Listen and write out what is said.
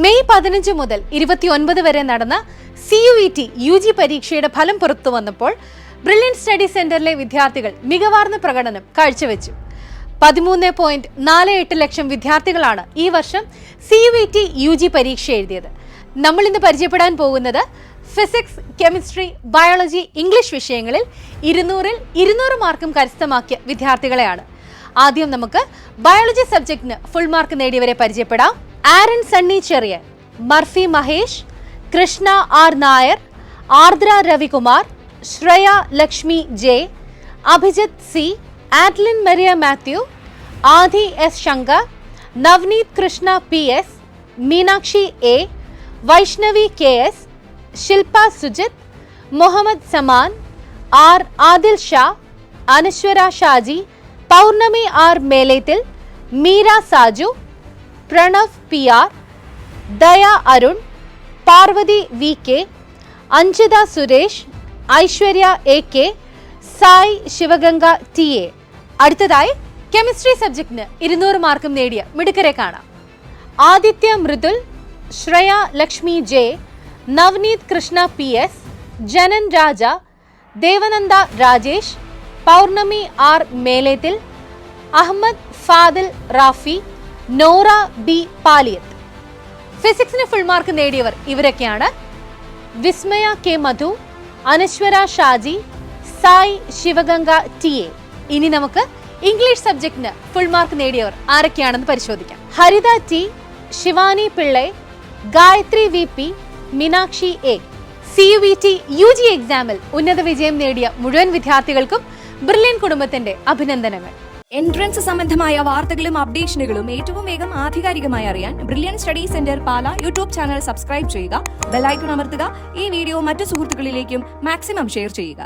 May 15 മുതൽ 29 വരെ നടന്ന CUET UG പരീക്ഷയുടെ ഫലം പുറത്തു വന്നപ്പോൾ ബ്രില്യൻറ്റ് സ്റ്റഡി സെന്ററിലെ വിദ്യാർത്ഥികൾ മികവാർന്ന പ്രകടനം കാഴ്ചവെച്ചു. 13.48 ലക്ഷം വിദ്യാർത്ഥികളാണ് ഈ വർഷം CUET UG പരീക്ഷ എഴുതിയത്. നമ്മൾ ഇന്ന് പരിചയപ്പെടാൻ പോകുന്നത് ഫിസിക്സ്, കെമിസ്ട്രി, ബയോളജി, ഇംഗ്ലീഷ് വിഷയങ്ങളിൽ 200-ൽ 200 മാർക്കും കരസ്ഥമാക്കിയ വിദ്യാർത്ഥികളെയാണ്. ആദ്യം നമുക്ക് ബയോളജി സബ്ജക്റ്റിന് ഫുൾ മാർക്ക് നേടിയവരെ പരിചയപ്പെടാം. Aaron Sunny Cherian, Murphy Mahesh, Krishna R Nair, Ardra Ravikumar, Shreya Lakshmi J, Abhijith C, Atlin Maria Mathew, Adi S Shankar, Navaneeth Krishna PS, Meenakshi A, Vaishnavi KS, Shilpa Sujith, Muhammad Saman, R Adil Shah, Anaswara Shaji, Pournami R Melethil, Meera Saju, Pranav PR, Daya Arun, Parvathi VK, Anjitha Suresh, Aishwarya AK, Sai Sivaganga TA. അടുത്തതായി കെമിസ്ട്രി സബ്ജക്റ്റിന് 200 മാർക്കും നേടിയ മിടുക്കരെ കാണാം. Aditya Mridul, Shreya Lakshmi J, Navaneeth Krishna PS, Janan Raja, Devananda Rajesh, Pournami R Melethil, Ahammed Fadil Rafi, Nora B Paliyath. ഫിസിക്സിന് ഫുൾ മാർക്ക് നേടിയവർ ഇവരൊക്കെയാണ്: വിസ്മയ K മധു, അനശ്വര ഷാജി, സായ് ശിവഗംഗ TA. ഇനി നമുക്ക് ഇംഗ്ലീഷ് സബ്ജക്റ്റിന് ഫുൾ മാർക്ക് നേടിയവർ ആരൊക്കെയാണെന്ന് പരിശോധിക്കാം. ഹരിത T, Shivani Pillai, Gayathri VP, Meenakshi A. CUET UG എക്സാമിൽ ഉന്നത വിജയം നേടിയ മുഴുവൻ വിദ്യാർത്ഥികൾക്കും ബ്രില്യൻ കുടുംബത്തിന്റെ അഭിനന്ദനങ്ങൾ. എൻട്രൻസ് സംബന്ധമായ വാർത്തകളും അപ്ഡേഷനുകളും ഏറ്റവും വേഗം ആധികാരികമായി അറിയാൻ ബ്രില്യൻ സ്റ്റഡി സെന്റർ പാല യൂട്യൂബ് ചാനൽ സബ്സ്ക്രൈബ് ചെയ്യുക, ബെൽ ഐക്കൺ അമർത്തുക. ഈ വീഡിയോ മറ്റു സുഹൃത്തുക്കളിലേക്കും മാക്സിമം ഷെയർ ചെയ്യുക.